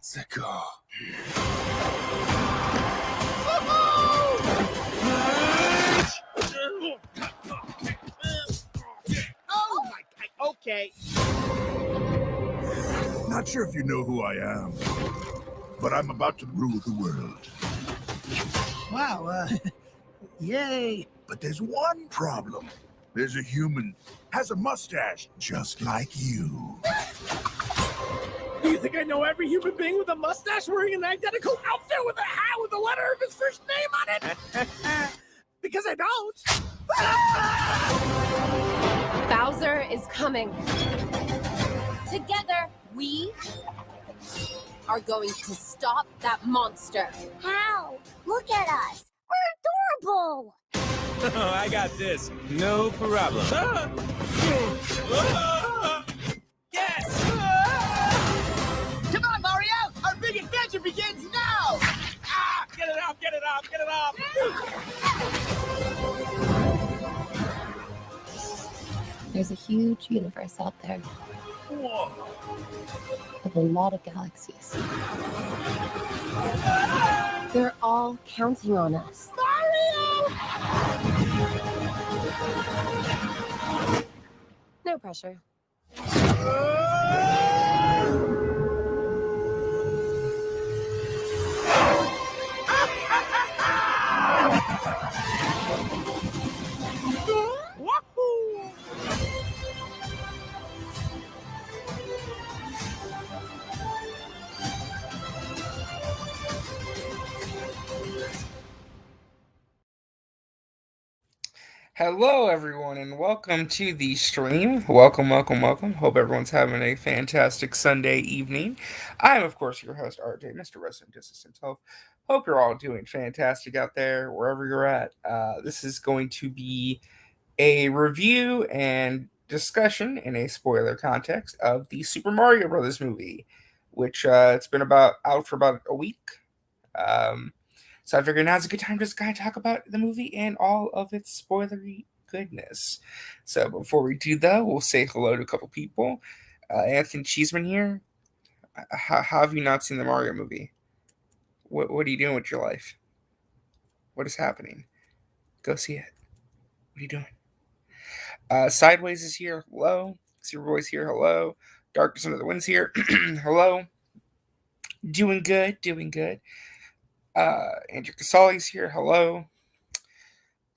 Let's go. Oh my! Okay. Not sure if you know who I am, but I'm about to rule the world. Wow. Yay! But there's one problem. There's a human, has a mustache, just like you. Do you think I know every human being with a mustache wearing an identical outfit with a hat with the letter of his first name on it? Because I don't. Bowser is coming. Together, we are going to stop that monster. How? Look at us. We're adorable. Oh, I got this. No problem. Yes! Come on, Mario! Our big adventure begins now! Ah! Get it off! Get it off! Get it off! There's a huge universe out there. Whoa. With a lot of galaxies. They're all counting on us. No pressure. Hello, everyone, and welcome to the stream. Welcome. Hope everyone's having a fantastic Sunday evening. I'm, of course, your host, RJ, Mr. Resident Justice himself. Hope you're all doing fantastic out there, wherever you're at. This is going to be a review and discussion in a spoiler context of the Super Mario Brothers movie, which it's been out for about a week. So I figured now's a good time to just kind of talk about the movie and all of its spoilery goodness. So before we do that, we'll say hello to a couple people. Anthony Cheeseman here. How have you not seen the Mario movie? What are you doing with your life? What is happening? Go see it. What are you doing? Sideways is here. Hello. Super Boy's here. Hello. Darkness Under the Wind's here. Hello. Doing good. Andrew Casali's here. Hello.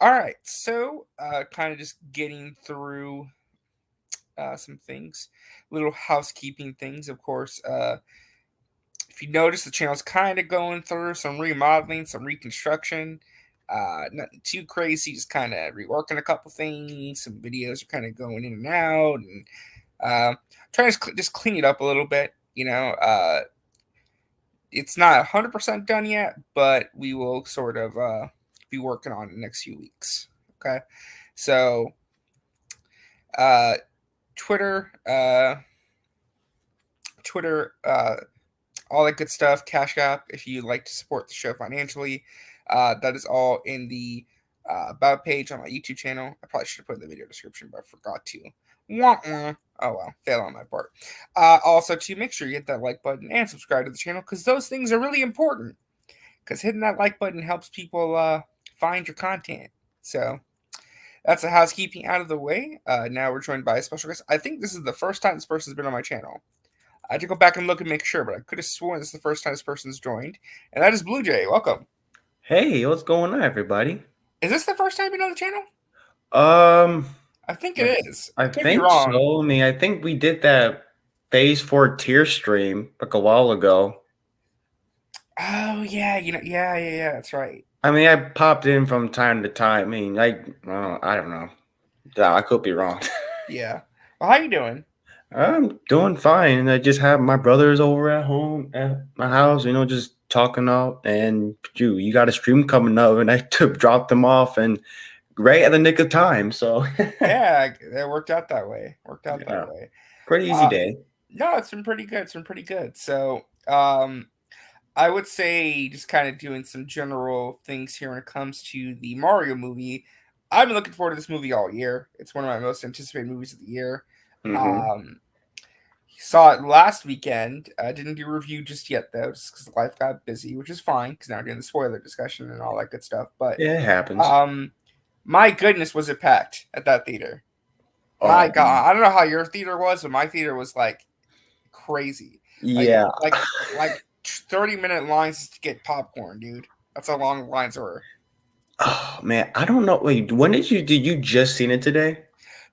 All right. So, kind of just getting through some things, little housekeeping things. Of course, if you notice, the channel's kind of going through some remodeling, some reconstruction. Nothing too crazy, just kind of reworking a couple things. Some videos are kind of going in and out, and trying to just clean it up a little bit. It's not 100% done yet, but we will sort of be working on it in the next few weeks. Okay, so Twitter, all that good stuff. Cash App, if you'd like to support the show financially, that is all in the about page on my YouTube channel. I probably should have put it in the video description, but I forgot to. Oh well, fail on my part. Also, to make sure you hit that like button and subscribe to the channel, because those things are really important. Because hitting that like button helps people find your content. So that's the housekeeping out of the way. Now we're joined by a special guest. I think this is the first time this person's been on my channel. I had to go back and look and make sure, but I could have sworn this is the first time this person's joined. And that is Blue Jay. Welcome. Hey, what's going on, everybody? Is this the first time you've been on the channel? I think it is. I think so. I mean, I think we did that Phase 4 tier stream like a while ago. Oh, yeah. Yeah, that's right. I mean, I popped in from time to time. I mean, I don't know. I could be wrong. Yeah. Well, how you doing? I'm doing fine. I just have my brothers over at home at my house, just talking out. And you got a stream coming up, and I dropped them off and right at the nick of time. So yeah, it worked out that way. Pretty easy day. No, it's been pretty good. So I would say just kind of doing some general things here when it comes to the Mario movie. I've been looking forward to this movie all year. It's one of my most anticipated movies of the year. Mm-hmm. Saw it last weekend. Didn't do a review just yet though, just because life got busy, which is fine because now we're doing the spoiler discussion and all that good stuff. But Yeah, it happens. my goodness, was it packed at that theater? My Oh, God, I don't know how your theater was, but my theater was like crazy. Like yeah. like 30-minute lines to get popcorn, dude. That's how long the lines were. Oh man, I don't know. Wait, when did you just seen it today?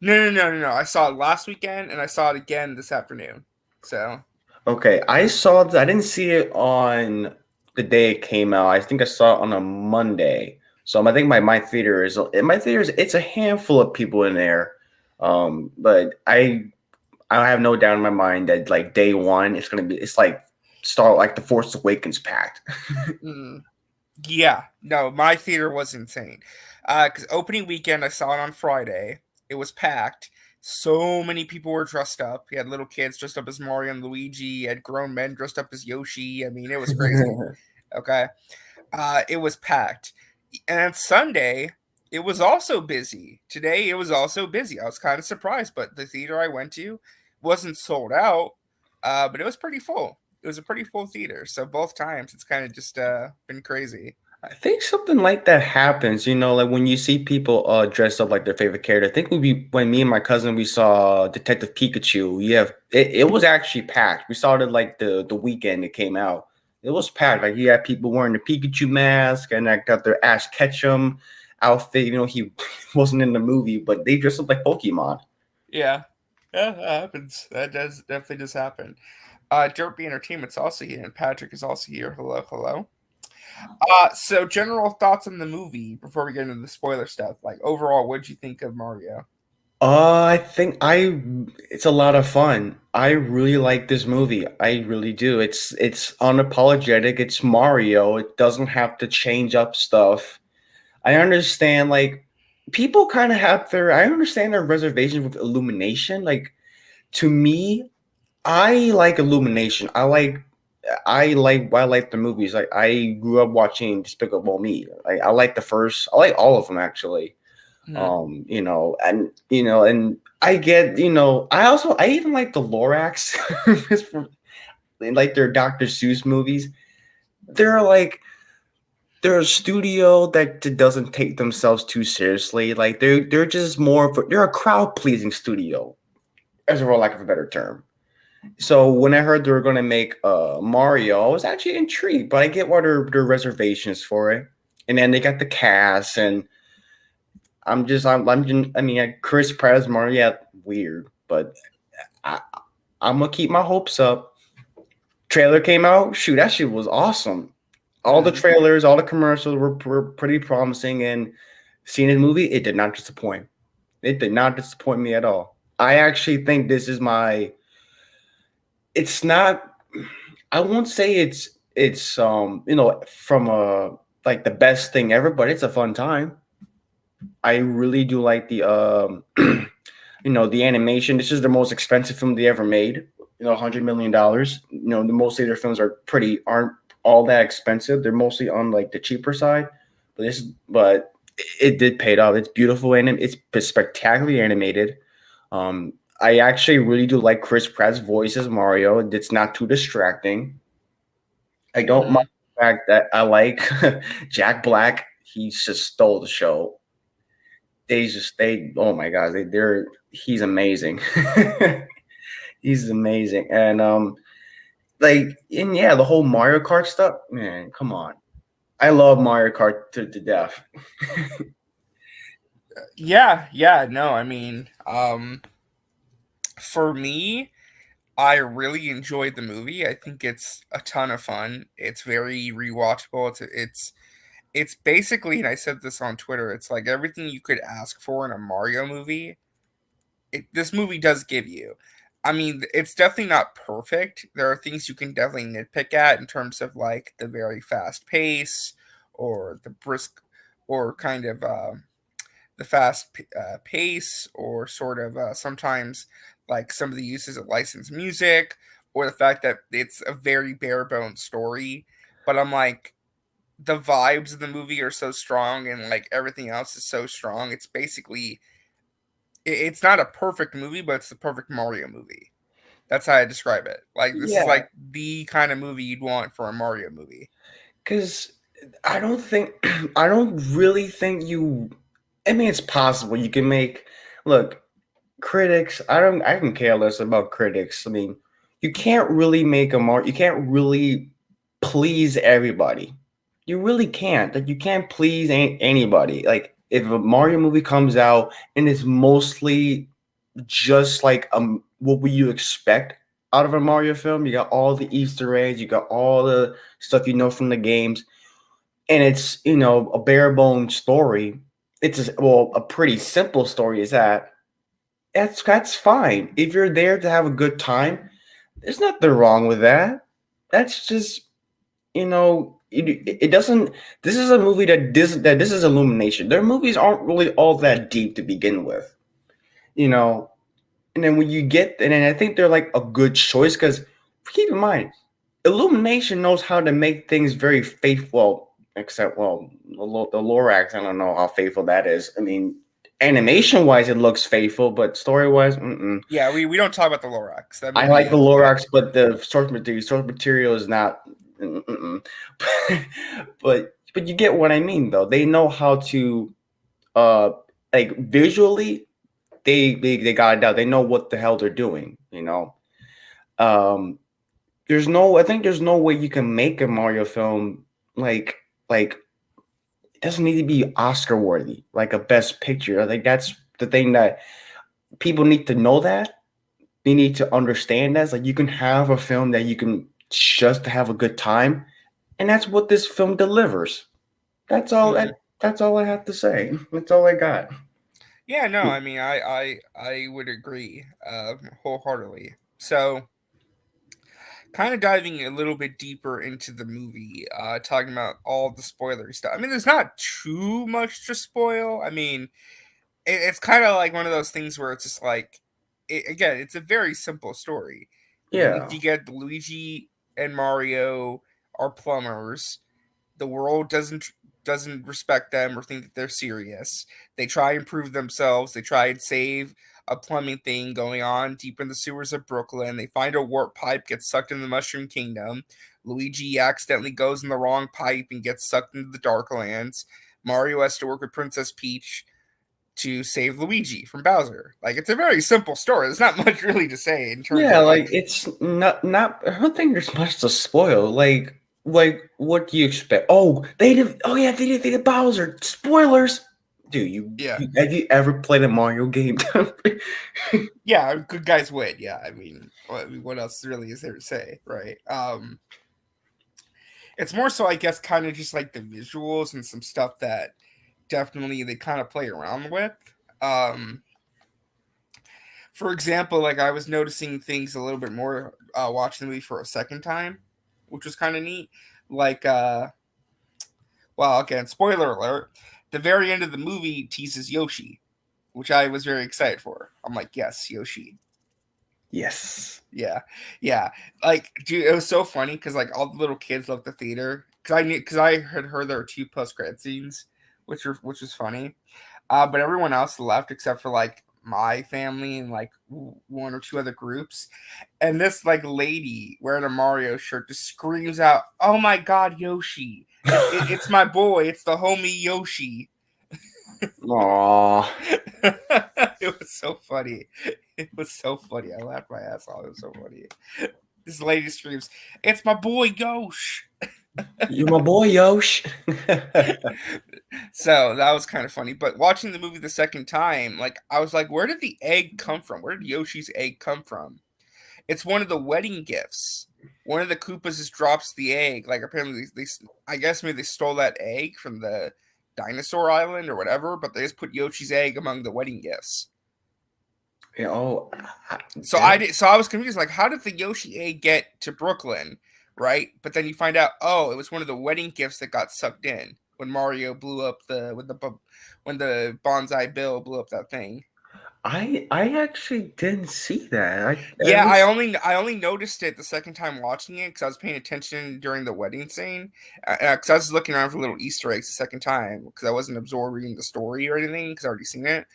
No. I saw it last weekend and I saw it again this afternoon. So Okay, I didn't see it on the day it came out. I think I saw it on a Monday. So I think my theater is in my theater is it's a handful of people in there. But I have no doubt in my mind that like day one it's like start like the Force Awakens packed. mm, yeah, no, my theater was insane. Because opening weekend, I saw it on Friday. It was packed. So many people were dressed up. You had little kids dressed up as Mario and Luigi. You had grown men dressed up as Yoshi. I mean, it was crazy. Okay. It was packed. And then Sunday, it was also busy. Today, it was also busy. I was kind of surprised, but the theater I went to wasn't sold out, but it was pretty full. It was a pretty full theater. So both times, it's kind of just been crazy. I think something like that happens, like when you see people dressed up like their favorite character. I think when me and my cousin we saw Detective Pikachu. It was actually packed. We saw it like the weekend it came out. It was packed. Like you had people wearing the Pikachu mask and I got their Ash Ketchum outfit. He wasn't in the movie, but they dressed up like Pokemon. Yeah. Yeah, that happens. That does definitely does happen. Derpy Entertainment's also here, and Patrick is also here. Hello, hello. So general thoughts on the movie before we get into the spoiler stuff. Like overall, what did you think of Mario? I think it's a lot of fun. I really like this movie. I really do. It's unapologetic. It's Mario. It doesn't have to change up stuff. I understand like people kind of have I understand their reservations with Illumination. Like to me, I like Illumination. I like the movies. Like I grew up watching Despicable Me. I like the first. I like all of them actually. Mhm. And I get, I even like the Lorax, like their Dr. Seuss movies. They're like they're a studio that doesn't take themselves too seriously. Like they're just they're a crowd pleasing studio, as a for lack of a better term. So when I heard they were going to make Mario, I was actually intrigued, but I get what their reservations for it. And then they got the cast, and I mean, Chris Pratt Mario, yeah, weird, but I, I'm gonna keep my hopes up. Trailer came out, shoot, that shit was awesome. All the Mhm. trailers, all the commercials were pretty promising, and seeing the movie, it did not disappoint. It did not disappoint me at all. I actually think this is my. It's not. I won't say it's from a like the best thing ever, but it's a fun time. I really do like the the animation. This is the most expensive film they ever made. $100 million. The mostly their films aren't all that expensive. They're mostly on like the cheaper side. But it did pay off. It's beautiful and it's spectacularly animated. I actually really do like Chris Pratt's voice as Mario. It's not too distracting. I don't mind Mhm. the fact that I like Jack Black. He just stole the show. Oh my god, they're he's amazing. He's amazing. And yeah, the whole Mario Kart stuff, man, come on. I love Mario Kart to death. Yeah. No, I mean, for me, I really enjoyed the movie. I think it's a ton of fun. It's very rewatchable. It's basically, and I said this on Twitter. It's like everything you could ask for in a Mario movie. This movie does give you. I mean, it's definitely not perfect. There are things you can definitely nitpick at in terms of like the very fast pace or the brisk or kind of the pace or sort of sometimes like some of the uses of licensed music or the fact that it's a very bare bones story. But I'm like, the vibes of the movie are so strong and like everything else is so strong. It's basically it's not a perfect movie, but it's the perfect Mario movie. That's how I describe it. Like, this is Yeah, like the kind of movie you'd want for a Mario movie. because I don't think, I don't really think you. I mean, it's possible you can make. Look, critics. I can care less about critics. I mean, you can't really make a Mario. You can't really please everybody. You really can't. Like, you can't please anybody. Like, if a Mario movie comes out and it's mostly just like what would you expect out of a Mario film? You got all the Easter eggs, you got all the stuff you know from the games, and it's a bare bones story. It's a pretty simple story. Is that that's fine if you're there to have a good time. There's nothing wrong with that. That's just it doesn't. This is a movie this is Illumination. Their movies aren't really all that deep to begin with. You know, and then and then I think they're like a good choice because keep in mind, Illumination knows how to make things very faithful. Except, well, the Lorax, I don't know how faithful that is. I mean, animation wise, it looks faithful, but story wise, Yeah, we don't talk about the Lorax. That I movie like the is Lorax, but the source material is not. But you get what I mean, though. They know how to, uh, like visually, they got it out. They know what the hell they're doing. Um, I think there's no way you can make a Mario film like it doesn't need to be Oscar worthy, like a best picture. I think that's the thing that people need to know that. They need to understand that. It's like you can have a film that you can just have a good time, and that's what this film delivers. That's all. Mhm. That's all I have to say. That's all I got. Yeah, no, I mean, I would agree wholeheartedly. So, kind of diving a little bit deeper into the movie, talking about all the spoilery stuff. I mean, there's not too much to spoil. I mean, it's kind of like one of those things where it's just like, again, it's a very simple story. Yeah. Luigi and Mario are plumbers. The world doesn't respect them or think that they're serious. They try and prove themselves. They try and save a plumbing thing going on deep in the sewers of Brooklyn. They find a warp pipe, gets sucked into the Mushroom Kingdom. Luigi accidentally goes in the wrong pipe and gets sucked into the Darklands. Mario has to work with Princess Peach to save Luigi from Bowser. Like, it's a very simple story. There's not much really to say in terms Yeah, of like like, it's not. I don't think there's much to spoil. Like what do you expect? Oh, they did. Oh yeah, they did Bowser. Spoilers, dude. yeah. Have you ever played a Mario game? Yeah, good guys win. Yeah, I mean, what else really is there to say, right? It's more so, I guess, kind of just like the visuals and some stuff that definitely they kind of play around with. Um, for example, like I was noticing things a little bit more watching the movie for a second time, which was kind of neat. Like, well, again, spoiler alert: the very end of the movie teases Yoshi, which I was very excited for. I'm like, yes, Yoshi. Yes. Yeah, yeah. Like, dude, it was so funny because like all the little kids left the theater because I had heard there were two post credit scenes, which was funny. But everyone else left except for like my family and like one or two other groups. And this like lady wearing a Mario shirt just screams out, "Oh my God, Yoshi! It's my boy! It's the homie Yoshi!" Aw. It was so funny. It was so funny. I laughed my ass off. It was so funny. This lady screams, "It's my boy Yosh!" You're my boy, Yosh. So that was kind of funny. But watching the movie the second time, like I was like, where did the egg come from? Where did Yoshi's egg come from? It's one of the wedding gifts. One of the Koopas just drops the egg. Like apparently they I guess maybe they stole that egg from the dinosaur island or whatever, but they just put Yoshi's egg among the wedding gifts. Yeah, oh, So I was confused. Like, how did the Yoshi egg get to Brooklyn, right? But then you find out, oh, it was one of the wedding gifts that got sucked in when Mario blew up when the bonsai Bill blew up that thing. I actually didn't see that. Yeah, I only noticed it the second time watching it because I was paying attention during the wedding scene. Because I was looking around for little Easter eggs the second time because I wasn't absorbing the story or anything because I already seen it.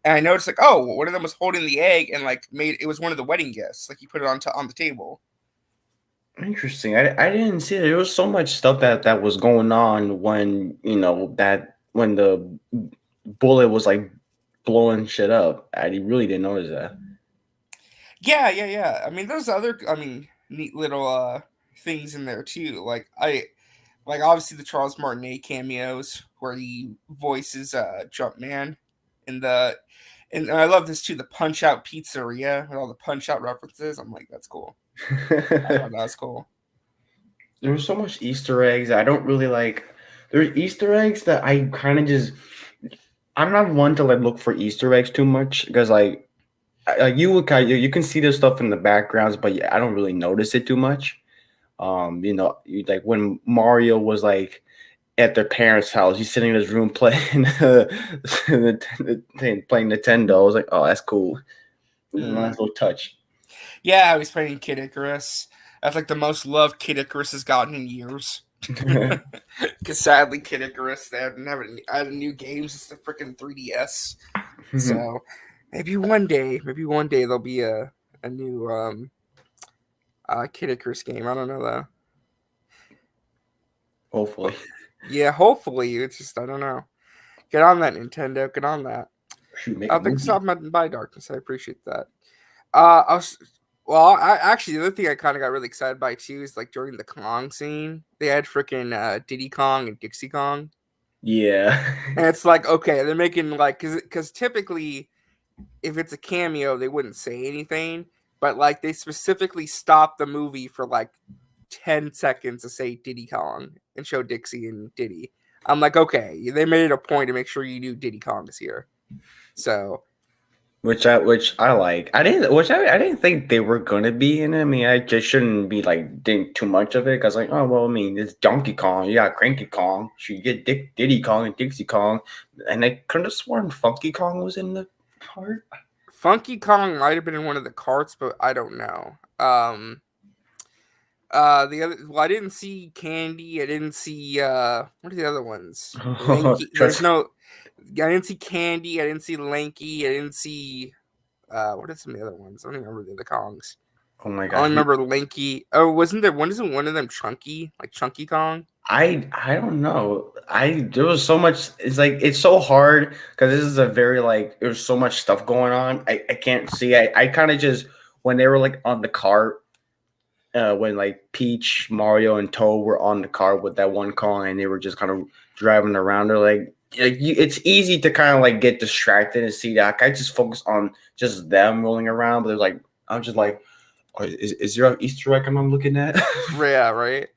And I noticed like, oh, one of them was holding the egg and like made it was one of the wedding gifts. Like he put it on the table. Interesting. I didn't see it. There was so much stuff that was going on when that when the bullet was like blowing shit up. I really didn't notice that. Yeah. I mean, there's other, neat little things in there too. Like obviously the Charles Martinet cameos where he voices Jumpman in the and I love this too, the Punch Out Pizzeria with all the Punch Out references. I'm like, that's cool. I thought that was cool. There was so much Easter eggs. I don't really like. There's Easter eggs that I kind of just. I'm not one to like look for Easter eggs too much because like you can see this stuff in the backgrounds, but yeah, I don't really notice it too much. Like when Mario was like at their parents' house, he's sitting in his room playing playing Nintendo. I was like, oh, that's cool. Nice little touch. Yeah, I was playing Kid Icarus. That's like the most love Kid Icarus has gotten in years. Because sadly, Kid Icarus, they haven't had a new game since the freaking 3DS. So maybe one day there'll be a new Kid Icarus game. I don't know though. Hopefully. Yeah, hopefully. It's just I don't know. Get on that, Nintendo. Get on that. Shoot, make a Thanks movie. for stopping by, Darkness. I appreciate that. I actually the other thing I kind of got really excited by too is like during the Kong scene, they had freaking Diddy Kong and Dixie Kong, Yeah. and it's like okay, they're making like because typically if it's a cameo they wouldn't say anything, but like they specifically stopped the movie for like 10 seconds to say Diddy Kong and show Dixie and Diddy. I'm like okay, they made it a point to make sure you knew Diddy Kong is here, so. Which I like. I didn't think they were gonna be in it. I mean, I just shouldn't be like think too much of it because like, oh well, I mean, it's Donkey Kong, you got Cranky Kong, so you get Diddy Kong and Dixie Kong, and I could have sworn Funky Kong was in the part. Funky Kong might have been in one of the carts, but I don't know. The other, well, I didn't see Candy. I didn't see what are the other ones? Lanky. There's no. I didn't see Candy. I didn't see Lanky. I didn't see. What are some of the other ones? I don't even remember the other Kongs. Oh my I god! only remember Lanky. Oh, wasn't there one? Isn't one of them Chunky? Like Chunky Kong? I don't know. There was so much. It's like it's so hard because this is a very like there's so much stuff going on. I can't see. I kind of just when they were like on the cart. When like Peach, Mario, and Toad were on the car with that one Kong, and they were just kind of driving around. They're like it's easy to kind of like get distracted and see that. I just focus on just them rolling around, but there's like I'm just like, oh, is there an Easter egg I'm looking at? Yeah, right.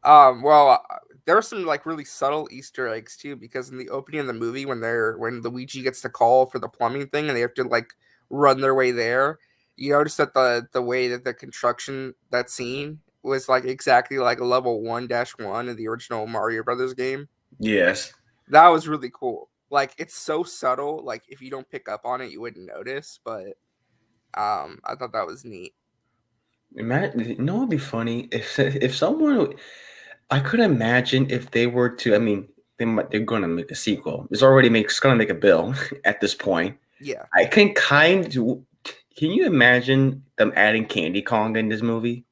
There are some like really subtle Easter eggs too, because in the opening of the movie, when Luigi gets the call for the plumbing thing, and they have to like run their way there, you notice that the way that the construction that scene was like exactly like a level 1-1 in the original Mario Brothers game. Yes, that was really cool. Like it's so subtle, like if you don't pick up on it, you wouldn't notice. But I thought that was neat. it'd be funny if someone. I could imagine if they were to. I mean, they're going to make a sequel. It's going to make a bill at this point. Yeah, I can Can you imagine them adding Candy Kong in this movie?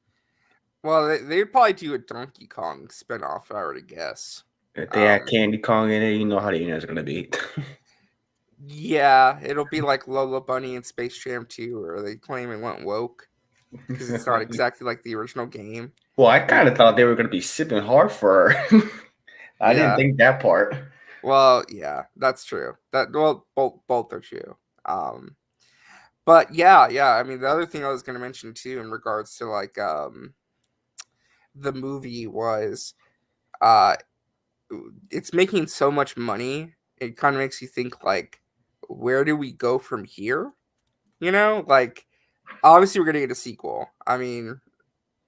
Well, they'd probably do a Donkey Kong spinoff, I would guess. If they add Candy Kong in it, you know how the internet's going to be. Yeah, it'll be like Lola Bunny and Space Jam 2, where they claim it went woke because it's not exactly like the original game. Well, I kind of thought they were going to be sipping hard for her. I didn't think that part. Well, yeah, that's true. Both are true. But yeah. I mean, the other thing I was going to mention too, in regards to like the movie was, it's making so much money. It kind of makes you think like, where do we go from here? You know, like obviously we're gonna get a sequel. I mean,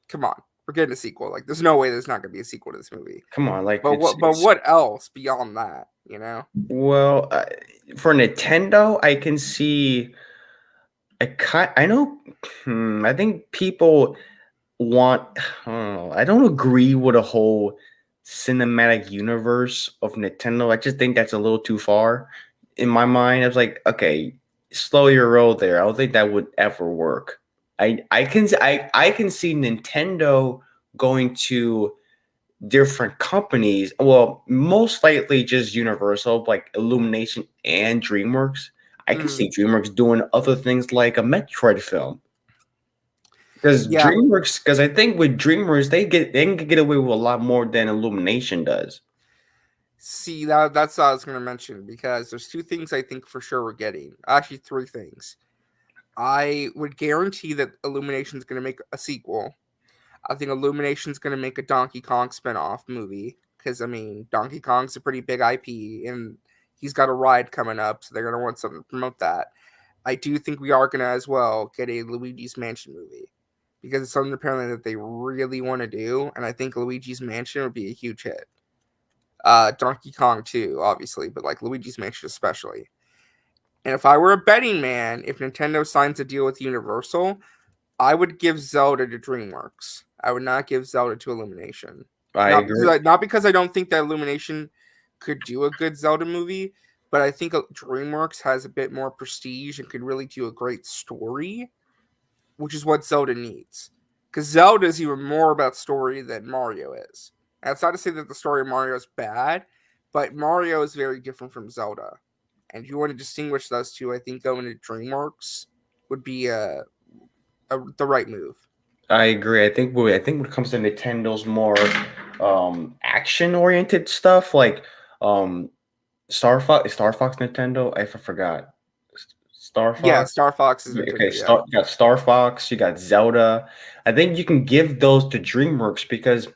come on, we're getting a sequel. Like, there's no way there's not gonna be a sequel to this movie. Come on, like, but what else beyond that? You know? Well, for Nintendo, I can see I know. I think people want. I don't know. I don't agree with a whole cinematic universe of Nintendo. I just think that's a little too far in my mind. I was like, okay, slow your roll there. I don't think that would ever work. I can see Nintendo going to different companies. Well, most likely just Universal, like Illumination and DreamWorks. I can see DreamWorks doing other things like a Metroid film. Yeah. Because I think with DreamWorks they can get away with a lot more than Illumination does. See, that's what I was going to mention, because there's two things I think for sure we're getting. Actually, three things. I would guarantee that Illumination's going to make a sequel. I think Illumination's going to make a Donkey Kong spinoff movie, because, I mean, Donkey Kong's a pretty big IP, and he's got a ride coming up, so they're going to want something to promote that. I do think we are going to, as well, get a Luigi's Mansion movie, because it's something apparently that they really want to do, and I think Luigi's Mansion would be a huge hit. Donkey Kong too, obviously, but like Luigi's Mansion especially. And if I were a betting man, if Nintendo signs a deal with Universal, I would give Zelda to DreamWorks. I would not give Zelda to Illumination. I agree. Not because I don't think that Illumination could do a good Zelda movie, but I think DreamWorks has a bit more prestige and could really do a great story, which is what Zelda needs. Because Zelda is even more about story than Mario is. And it's not to say that the story of Mario is bad, but Mario is very different from Zelda. And if you want to distinguish those two, I think going to DreamWorks would be the right move. I agree. I think when it comes to Nintendo's more action oriented stuff, like Star Fox Nintendo. I forgot. Star Fox. Yeah, Star Fox is Nintendo. Okay, you got Star Fox, you got Zelda. I think you can give those to DreamWorks because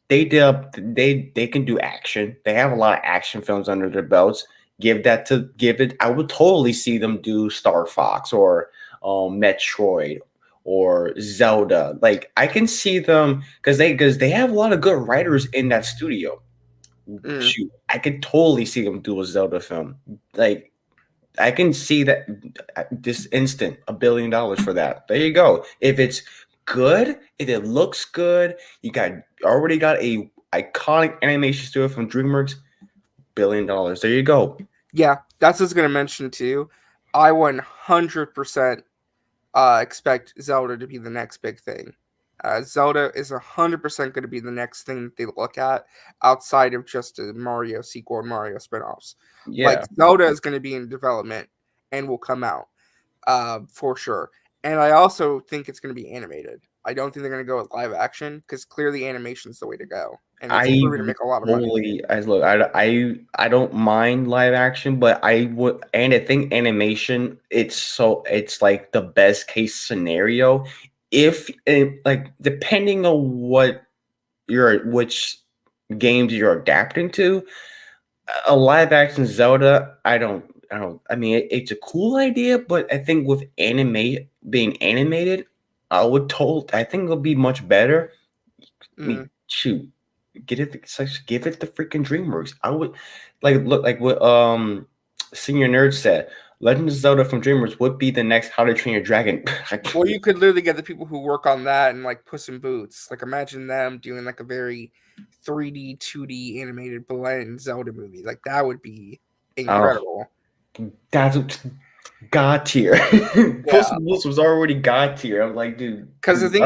they can do action. They have a lot of action films under their belts. Give it. I would totally see them do Star Fox or Metroid or Zelda. Like I can see them because they have a lot of good writers in that studio. Shoot, I could totally see them do a Zelda film. Like I can see that this instant $1 billion for that. There you go. If it's good, if it looks good, you already got a iconic animation studio from DreamWorks, $1 billion. There you go. Yeah, that's what I was gonna mention too. I 100% expect Zelda to be the next big thing. Zelda is 100% going to be the next thing that they look at outside of just a Mario sequel and Mario spinoffs. Yeah. Like Zelda is going to be in development and will come out for sure. And I also think it's going to be animated. I don't think they're going to go with live action because clearly animation is the way to go. And it's proven to make a lot of money. I don't mind live action, but I think animation it's like the best case scenario if like depending on which games you're adapting to. A live action Zelda, I mean it's a cool idea, but I think with being animated, I think it'll be much better. I mean, shoot, give it the freaking DreamWorks. I would look what Senior Nerd said. Legend of Zelda from DreamWorks would be the next How to Train Your Dragon. Well, you could literally get the people who work on that and like Puss in Boots. Like imagine them doing like a very 3D, 2D animated blend Zelda movie. Like that would be incredible. That's God tier. Puss in Boots was already God tier. I'm like, dude. Because the thing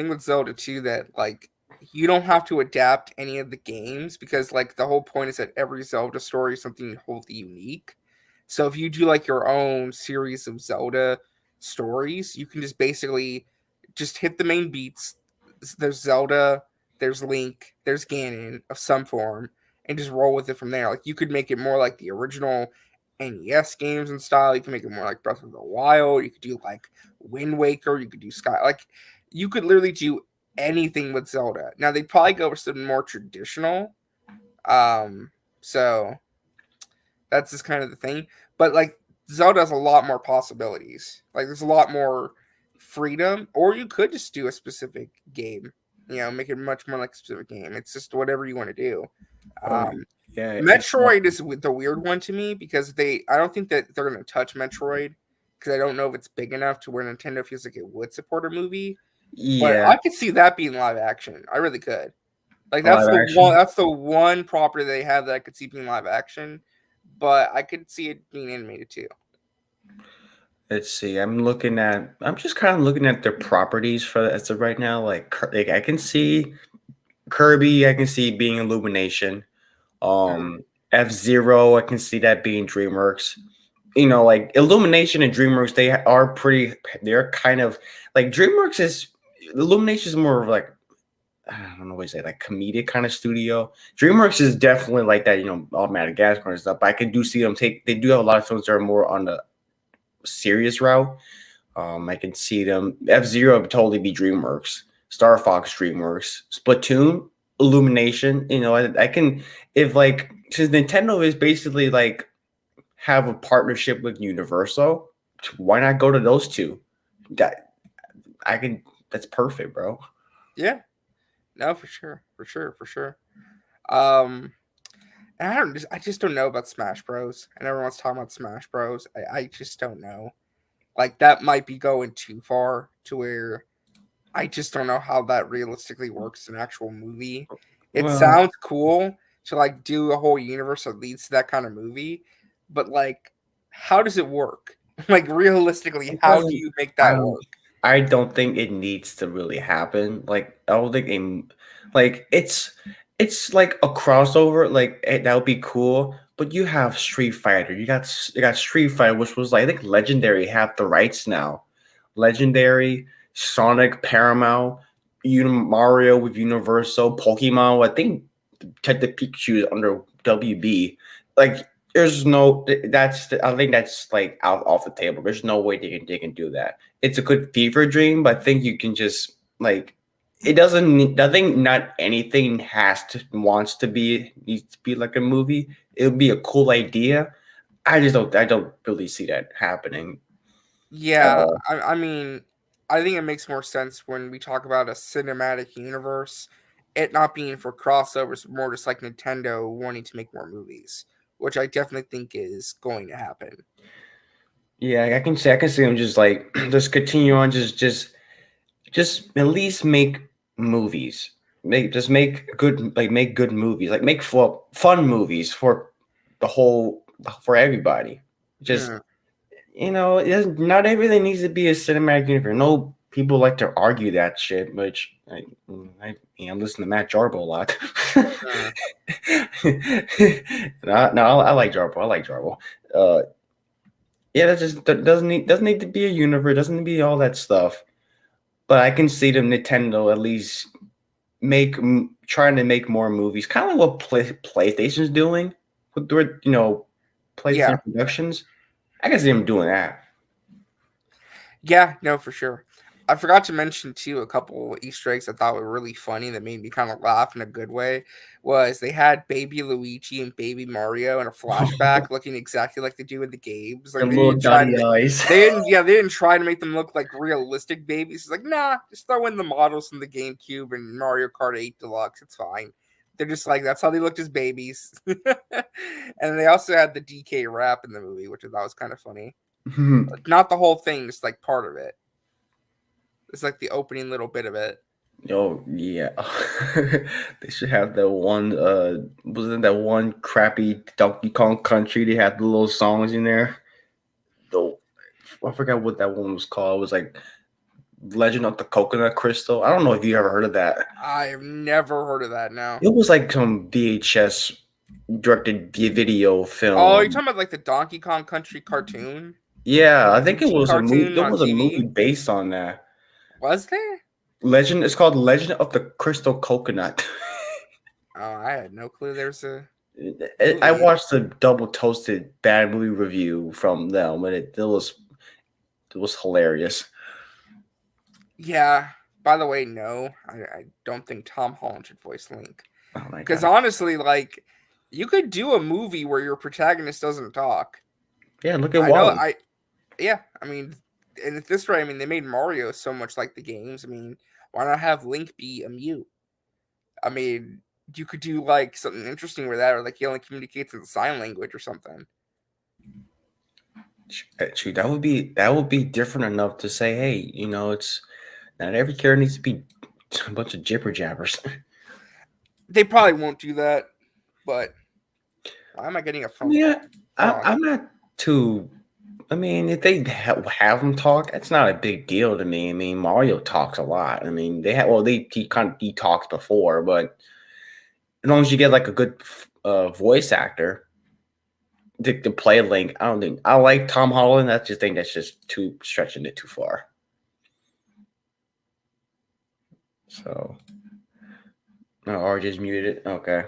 with Zelda too, that like you don't have to adapt any of the games because like the whole point is that every Zelda story is something wholly unique. So if you do like your own series of Zelda stories, you can just basically just hit the main beats. There's Zelda, there's Link, there's Ganon of some form, and just roll with it from there. Like you could make it more like the original NES games and style. You can make it more like Breath of the Wild. You could do like Wind Waker. You could do Sky. Like you could literally do anything with Zelda. Now they'd probably go for something more traditional. So that's just kind of the thing. But like Zelda has a lot more possibilities. Like there's a lot more freedom. Or you could just do a specific game. You know, make it much more like a specific game. It's just whatever you want to do. Yeah, Metroid is the weird one to me because I don't think that they're going to touch Metroid because I don't know if it's big enough to where Nintendo feels like it would support a movie. But Yeah, I could see that being live action. I really could. Like live that's the one. action. That's the one property they have that I could see being live action. But I could see it being animated too. Let's see. I'm just kind of looking at their properties for as of right now. Like I can see Kirby. I can see being Illumination. Um, F-Zero. I can see that being DreamWorks. Like Illumination and DreamWorks, they are pretty. They're kind of like DreamWorks is Illumination is more of like I don't know what to say, like comedic kind of studio. DreamWorks is definitely like that, all Madagascar and stuff. But I can do see them take. They do have a lot of films that are more on the serious route. I can see them. F-Zero would totally be DreamWorks. Star Fox DreamWorks. Splatoon Illumination. I can if like since Nintendo is basically like have a partnership with Universal. Why not go to those two? That I can. That's perfect, bro. Yeah. No, for sure, for sure, for sure. Um, and I just don't know about Smash Bros. And everyone's talking about Smash Bros. I just don't know. Like that might be going too far to where I just don't know how that realistically works in an actual movie. It Well, sounds cool to like do a whole universe that leads to that kind of movie, but like, how does it work? Like realistically, how do you make I that don't. work? I don't think it needs to really happen. Like I don't think like it's like a crossover. Like that would be cool. But you have Street Fighter. You got Street Fighter, which was like I think Legendary have the rights now. Legendary, Sonic, Paramount, Mario with Universal, Pokemon. I think Detective Pikachu is under WB. Like there's no I think that's like out off the table. There's no way they can do that. It's a good fever dream, but I think you can just like it doesn't nothing not anything wants to be needs to be like a movie. It would be a cool idea. I don't really see that happening at Yeah, all. I mean, I think it makes more sense when we talk about a cinematic universe, it not being for crossovers, more just like Nintendo wanting to make more movies, which I definitely think is going to happen. Yeah, I can see them just like just continue on just at least make movies. Make good movies. Like make fun movies for the whole for everybody. Just Yeah. not everything needs to be a cinematic universe. No people like to argue that shit, which I listen to Matt Jarbo a lot. Yeah. No, I like Jarbo. I like Jarbo. Uh, yeah, that doesn't need to be a universe. Doesn't need to be all that stuff. But I can see them Nintendo at least trying to make more movies, kind of like what PlayStation's doing with their Yeah. PlayStation Productions. I can see them doing that. Yeah, no, for sure. I forgot to mention too a couple Easter eggs I thought were really funny that made me kind of laugh in a good way. Was they had Baby Luigi and Baby Mario in a flashback looking exactly like they do in the games. The Like little dotty eyes. they didn't try to make them look like realistic babies. It's like nah, just throw in the models from the GameCube and Mario Kart 8 Deluxe. It's fine. They're just like that's how they looked as babies. And they also had the DK rap in the movie, which I thought was kind of funny. Like not the whole thing, just like part of it. It's like the opening little bit of it. Oh yeah, they should have that one. Wasn't that one crappy Donkey Kong Country? They had the little songs in there. Though I forgot what that one was called. It was like Legend of the Coconut Crystal. I don't know if you ever heard of that. I've never heard of that now. It was like some VHS directed video Oh, you're film. talking about like the Donkey Kong Country cartoon? Yeah, Like I the think it YouTube was a movie. cartoon There on was a movie TV? based on that. Was there? Legend. It's called Legend of the Crystal Coconut. Oh, I had no clue there's a I movie. watched a double toasted bad movie review from them, and it was hilarious. Yeah. By the way, no. I don't think Tom Holland should voice Link. Oh my Because god! honestly, like, you could do a movie where your protagonist doesn't talk. Yeah, look at I know Wally. yeah, I mean, and at this rate, I mean, they made Mario so much like the games. I mean, why not have Link be a mute? I mean, you could do like something interesting with that, or like he only communicates in sign language or something. Shoot, that would be different enough to say, hey, it's not every character needs to be a bunch of jibber jabbers. They probably won't do that, but why am I getting a I phone mean, call? Hold on. I'm not too. I mean, if they have them talk, it's not a big deal to me. I mean, Mario talks a lot. I mean, they have well, he talks before, but as long as you get like a good voice actor to play Link, I don't think I like Tom Holland. That's just think that's just too stretching it too far. So, no, RJ's muted. Okay,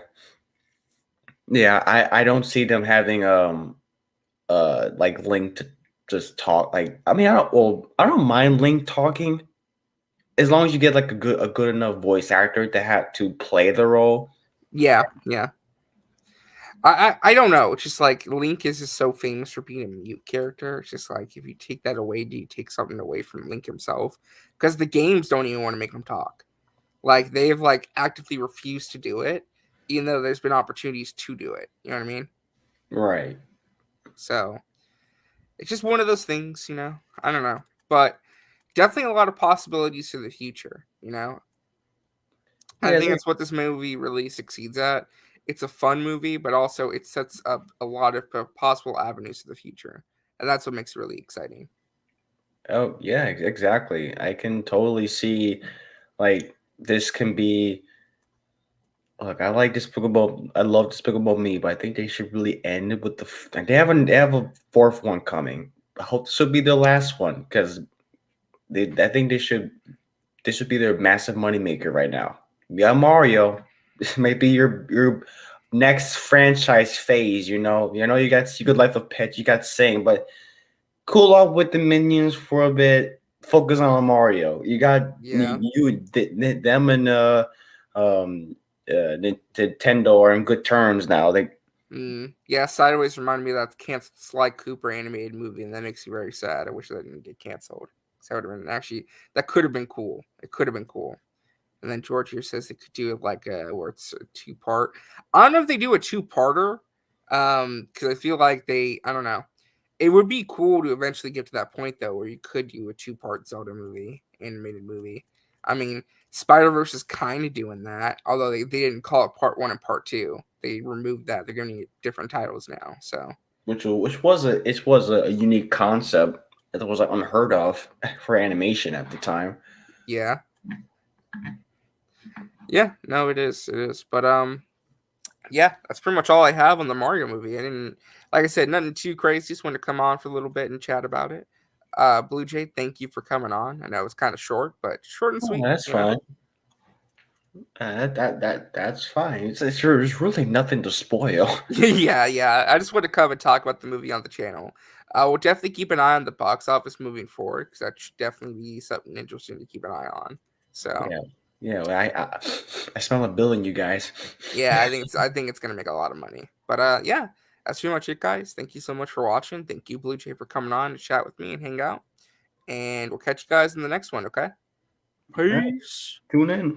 yeah, I don't see them having like Link to just talk. Like, I mean, I don't mind Link talking as long as you get like a good enough voice actor to have to play the role. Yeah. I don't know. It's just like Link is just so famous for being a mute character. It's just like if you take that away, do you take something away from Link himself? Because the games don't even want to make him talk. Like they've like actively refused to do it, even though there's been opportunities to do it. You know what I mean? Right. So it's just one of those things, I don't know. But definitely a lot of possibilities for the future, I Yeah. think that's what this movie really succeeds at. It's a fun movie, but also it sets up a lot of possible avenues to the future. And that's what makes it really exciting. Oh, yeah, exactly. I can totally see like this can be look, I love Despicable Me, but I think they should really end it with and they have a fourth one coming. I hope this will be the last one because I think this should be their massive moneymaker right now. Yeah, Mario. This might be your next franchise phase, you got Secret Life of Pets, you got Sing, but cool off with the minions for a bit. Focus on Mario. You got Yeah. them and Nintendo are in good terms now. Yeah, Sideways reminded me of that canceled Sly Cooper animated movie, and that makes me very sad. I wish that didn't get canceled. That would have been that could have been cool. It could have been cool. And then George here says they could do it like where it's a 2-part. I don't know if they do a 2-parter, because I feel like I don't know. It would be cool to eventually get to that point though, where you could do a 2-part Zelda movie, animated movie. I mean, Spider-Verse is kind of doing that, although they didn't call it part 1 and part 2. They removed that. They're giving it different titles now. So Which was a unique concept that was like unheard of for animation at the time. yeah. Yeah, no, it is. It is. But yeah, that's pretty much all I have on the Mario movie. I didn't, like I said, nothing too crazy. Just wanted to come on for a little bit and chat about it. Blue Jay, thank you for coming on. I know it was kind of short, but short and Oh, sweet. that's fine. That's fine. There's really nothing to spoil. Yeah. I just want to come and talk about the movie on the channel. We'll definitely keep an eye on the box office moving forward because that should definitely be something interesting to keep an eye on. So Yeah. Well, I smell a bill in you guys. yeah, I think it's gonna make a lot of money. But yeah, that's pretty much it, guys. Thank you so much for watching. Thank you, Blue Jay, for coming on to chat with me and hang out. And we'll catch you guys in the next one, okay? All right. Peace. Tune in.